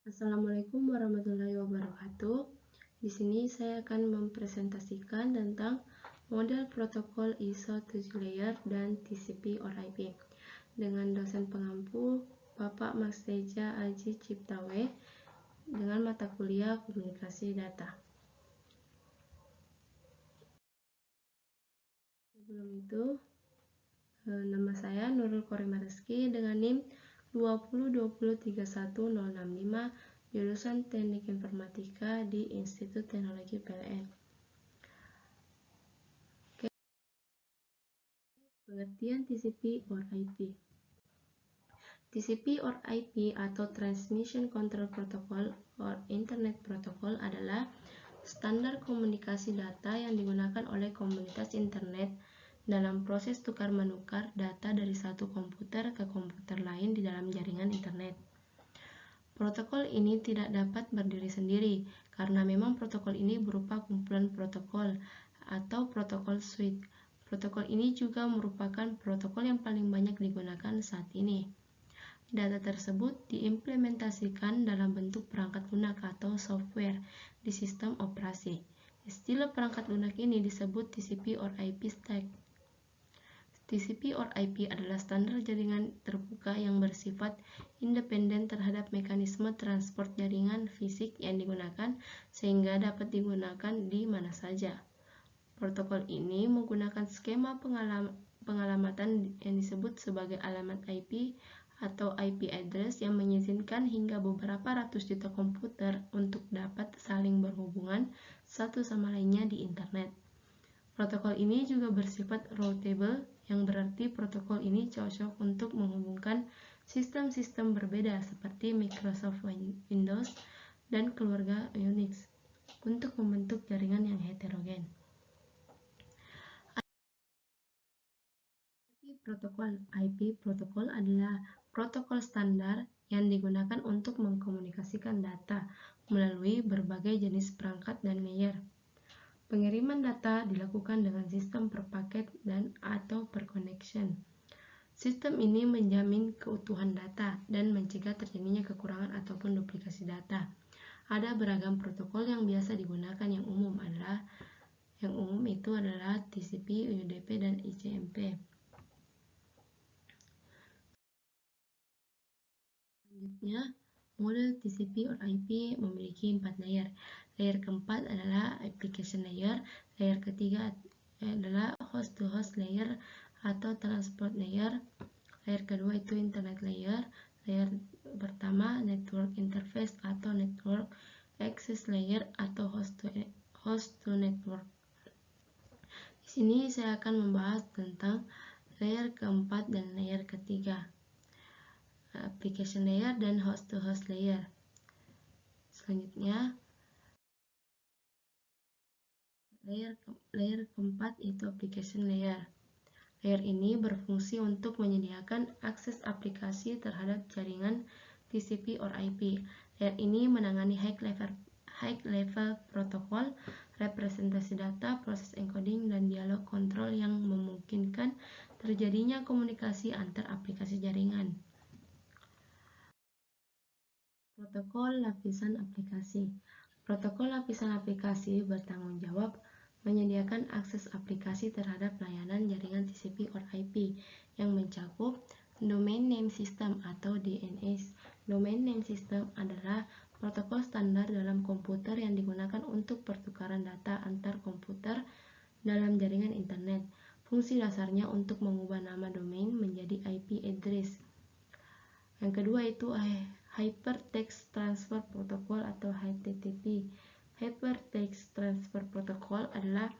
Assalamualaikum warahmatullahi wabarakatuh. Di sini saya akan mempresentasikan tentang model protokol ISO 7 layer dan TCP or IP dengan dosen pengampu Bapak Mas Teja Aji Ciptawe dengan mata kuliah Komunikasi Data. Sebelum itu, nama saya Nurul Korima Rizky dengan NIM 202031065 jurusan Teknik Informatika di Institut Teknologi PLN. Pengertian TCP or IP. TCP or IP atau Transmission Control Protocol or Internet Protocol adalah standar komunikasi data yang digunakan oleh komunitas internet dalam proses tukar-menukar data dari satu komputer ke komputer lain di dalam jaringan internet. Protokol ini tidak dapat berdiri sendiri karena memang protokol ini berupa kumpulan protokol atau protokol suite. Protokol ini juga merupakan protokol yang paling banyak digunakan saat ini. Data tersebut diimplementasikan dalam bentuk perangkat lunak atau software di sistem operasi. Istilah perangkat lunak ini disebut TCP or IP stack. TCP or IP adalah standar jaringan terbuka yang bersifat independen terhadap mekanisme transport jaringan fisik yang digunakan sehingga dapat digunakan di mana saja. Protokol ini menggunakan skema pengalamatan yang disebut sebagai alamat IP atau IP address yang mengizinkan hingga beberapa ratus juta komputer untuk dapat saling berhubungan satu sama lainnya di internet. Protokol ini juga bersifat routable, yang berarti protokol ini cocok untuk menghubungkan sistem-sistem berbeda seperti Microsoft Windows dan keluarga Unix untuk membentuk jaringan yang heterogen. IP protokol adalah protokol standar yang digunakan untuk mengkomunikasikan data melalui berbagai jenis perangkat dan layer. Pengiriman data dilakukan dengan sistem per paket dan atau per connection. Sistem ini menjamin keutuhan data dan mencegah terjadinya kekurangan ataupun duplikasi data. Ada beragam protokol yang biasa digunakan. Yang umum itu adalah TCP, UDP, dan ICMP. Selanjutnya, model TCP or IP memiliki 4 layer. Layer keempat adalah application layer, layer ketiga adalah host-to-host layer atau transport layer, layer kedua itu internet layer, layer pertama network interface atau network access layer atau host to network. Di sini saya akan membahas tentang layer keempat dan layer ketiga, application layer dan host-to-host layer. Selanjutnya, layer keempat itu application layer. Layer ini berfungsi untuk menyediakan akses aplikasi terhadap jaringan TCP or IP. Layer ini menangani high level protokol, representasi data, proses encoding, dan dialog kontrol yang memungkinkan terjadinya komunikasi antar aplikasi jaringan. Protokol lapisan aplikasi. Protokol lapisan aplikasi bertanggung jawab menyediakan akses aplikasi terhadap layanan jaringan TCP or IP yang mencakup Domain Name System atau DNS. Domain Name System adalah protokol standar dalam komputer yang digunakan untuk pertukaran data antar komputer dalam jaringan internet. Fungsi dasarnya untuk mengubah nama domain menjadi IP address. Yang kedua itu Hypertext Transfer Protocol atau HTTP. Hypertext Transfer Protocol adalah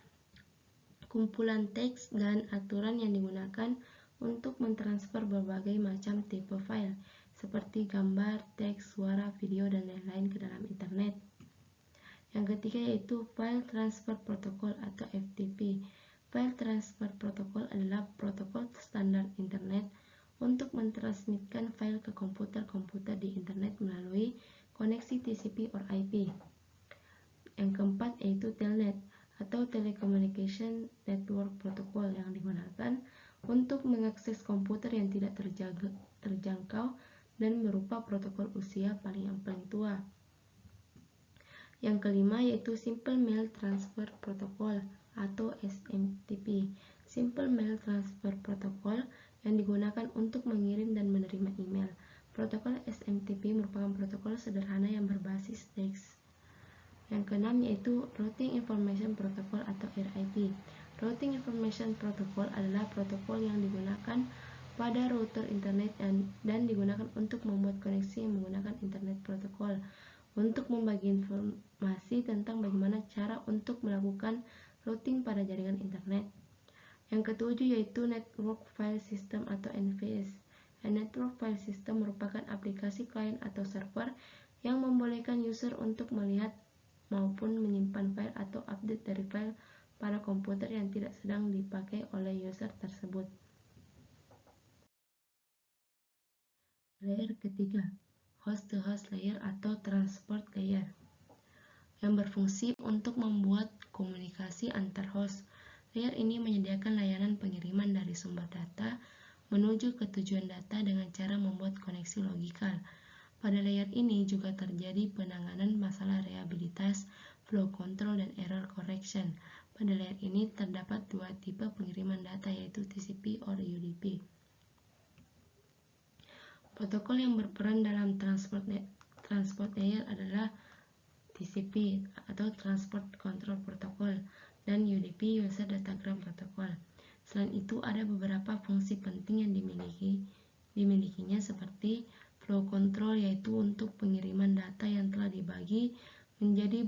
kumpulan teks dan aturan yang digunakan untuk mentransfer berbagai macam tipe file seperti gambar, teks, suara, video, dan lain-lain ke dalam internet. Yang ketiga yaitu File Transfer Protocol atau FTP. File Transfer Protocol adalah protokol standar internet untuk mentransmitkan file ke komputer-komputer di internet melalui koneksi TCP or IP. Yang keempat yaitu Telnet atau Telecommunication Network Protocol yang digunakan untuk mengakses komputer yang tidak terjangkau dan berupa protokol usia yang paling tua. Yang kelima yaitu Simple Mail Transfer Protocol atau SMTP. Simple Mail Transfer Protocol yang digunakan untuk mengirim dan menerima email. Protokol SMTP merupakan protokol sederhana yang berbasis teks. Yang keenam yaitu Routing Information Protocol atau RIP. Routing Information Protocol adalah protokol yang digunakan pada router internet dan digunakan untuk membuat koneksi yang menggunakan internet protokol untuk membagi informasi tentang bagaimana cara untuk melakukan routing pada jaringan internet. Yang ketujuh yaitu Network File System atau NFS. Network File System merupakan aplikasi klien atau server yang membolehkan user untuk melihat maupun menyimpan file atau update dari file pada komputer yang tidak sedang dipakai oleh user tersebut. Layer ketiga, host-to-host layer atau transport layer, yang berfungsi untuk membuat komunikasi antar host. Layer ini menyediakan layanan pengiriman dari sumber data menuju ke tujuan data dengan cara membuat koneksi logikal. Pada layer ini juga terjadi penanganan masalah reliabilitas, flow control, dan error correction. Pada layer ini terdapat dua tipe pengiriman data yaitu TCP or UDP. Protokol yang berperan dalam transport layer adalah TCP atau Transport Control Protocol dan UDP User Datagram Protocol. Selain itu ada beberapa fungsi penting yang dimilikinya seperti flow control yaitu untuk pengiriman data yang telah dibagi menjadi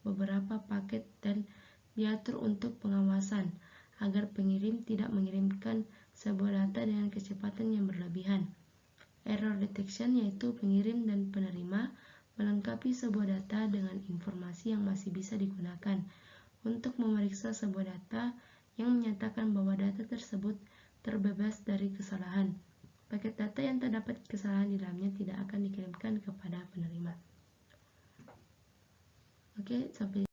beberapa paket dan diatur untuk pengawasan agar pengirim tidak mengirimkan sebuah data dengan kecepatan yang berlebihan. Error detection yaitu pengirim dan penerima melengkapi sebuah data dengan informasi yang masih bisa digunakan untuk memeriksa sebuah data yang menyatakan bahwa data tersebut terbebas dari kesalahan. Paket data yang terdapat kesalahan di dalamnya tidak akan dikirimkan kepada penerima. Oke, sampai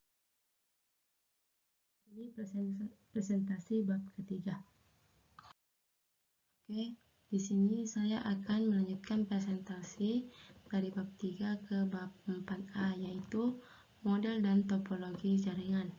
ini presentasi bab ketiga. Oke, di sini saya akan melanjutkan presentasi dari bab 3 ke bab 4A yaitu model dan topologi jaringan.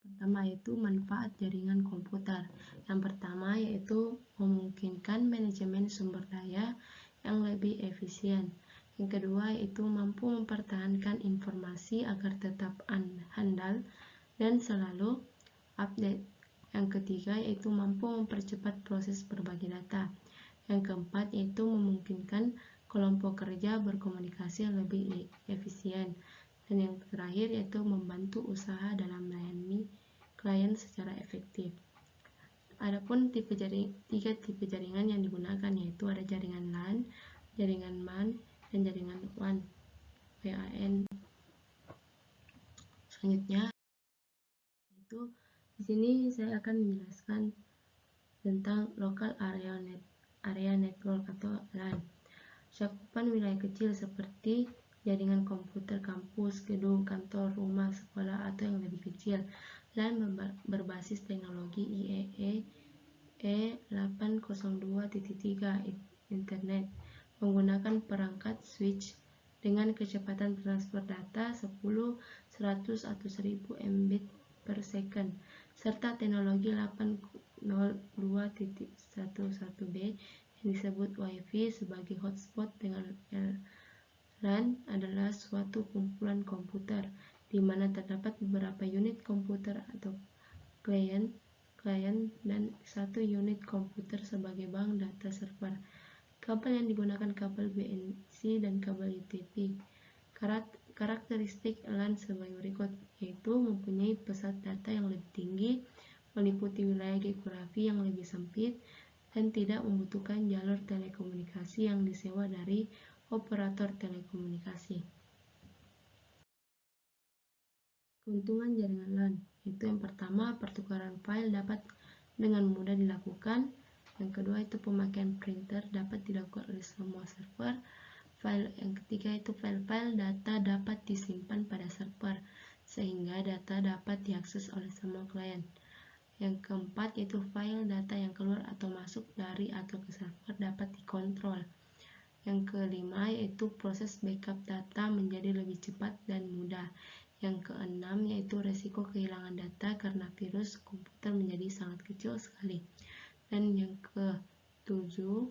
Pertama yaitu manfaat jaringan komputer. Yang pertama yaitu memungkinkan manajemen sumber daya yang lebih efisien. Yang kedua yaitu mampu mempertahankan informasi agar tetap handal dan selalu update. Yang ketiga yaitu mampu mempercepat proses berbagi data. Yang keempat yaitu memungkinkan kelompok kerja berkomunikasi lebih efisien. Dan yang terakhir yaitu membantu usaha dalam melayani klien secara efektif. Adapun tiga tipe jaringan yang digunakan yaitu ada jaringan LAN, jaringan MAN, dan jaringan WAN. Selanjutnya itu di sini saya akan menjelaskan tentang local area network atau LAN. Cakupan wilayah kecil seperti jaringan komputer kampus, gedung, kantor, rumah, sekolah, atau yang lebih kecil. LAN berbasis teknologi IEEE 802.3 Internet menggunakan perangkat switch dengan kecepatan transfer data 10, 100, atau 1000 Mbit per second serta teknologi 802.11b yang disebut Wi-Fi sebagai hotspot. Dengan LAN adalah suatu kumpulan komputer di mana terdapat beberapa unit komputer atau klien dan satu unit komputer sebagai bank data server. Kabel yang digunakan kabel BNC dan kabel UTP. Karakteristik LAN sebagai berikut, yaitu mempunyai pesat data yang lebih tinggi, meliputi wilayah geografi yang lebih sempit, dan tidak membutuhkan jalur telekomunikasi yang disewa dari operator telekomunikasi. Keuntungan jaringan LAN, yaitu yang pertama, pertukaran file dapat dengan mudah dilakukan. Yang kedua itu pemakaian printer dapat dilakukan oleh semua server. Yang ketiga itu file-file data dapat disimpan pada server sehingga data dapat diakses oleh semua klien. Yang keempat yaitu file data yang keluar atau masuk dari atau ke server dapat dikontrol. Yang kelima yaitu proses backup data menjadi lebih cepat dan mudah. Yang keenam yaitu resiko kehilangan data karena virus komputer menjadi sangat kecil sekali. Dan yang ketujuh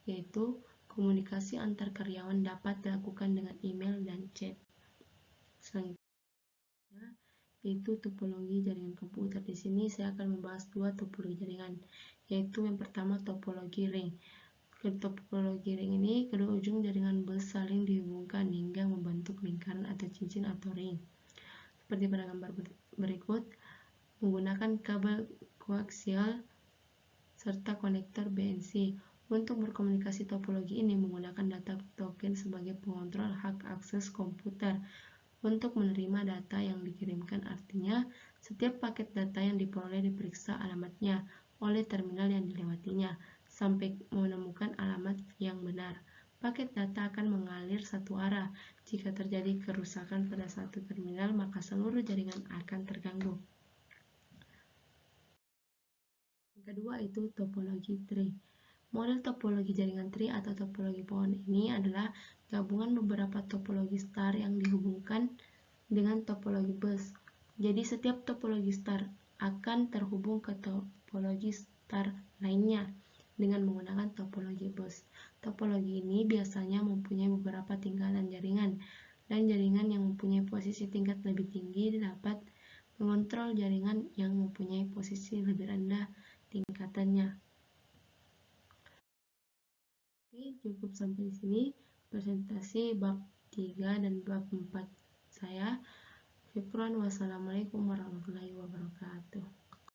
yaitu komunikasi antar karyawan dapat dilakukan dengan email dan chat. Selanjutnya yaitu topologi jaringan komputer. Di sini saya akan membahas dua topologi jaringan, yaitu yang pertama topologi ring. Topologi ring ini kedua ujung jaringan bus saling dihubungkan hingga membentuk lingkaran atau cincin atau ring. Seperti pada gambar berikut, menggunakan kabel koaksial serta konektor BNC. Untuk berkomunikasi topologi ini menggunakan data token sebagai pengontrol hak akses komputer untuk menerima data yang dikirimkan. Artinya, setiap paket data yang diperoleh diperiksa alamatnya oleh terminal yang dilewatinya sampai menemukan alamat yang benar. Paket data akan mengalir satu arah. Jika terjadi kerusakan pada satu terminal, maka seluruh jaringan akan terganggu. Yang kedua itu topologi tree. Model topologi jaringan tree atau topologi pohon ini adalah gabungan beberapa topologi star yang dihubungkan dengan topologi bus. Jadi setiap topologi star akan terhubung ke topologi star lainnya dengan menggunakan topologi bus. Topologi ini biasanya mempunyai beberapa tingkatan jaringan, dan jaringan yang mempunyai posisi tingkat lebih tinggi dapat mengontrol jaringan yang mempunyai posisi lebih rendah tingkatannya. Oke, cukup sampai di sini presentasi bab 3 dan bab 4 saya. Syukran, wassalamualaikum warahmatullahi wabarakatuh.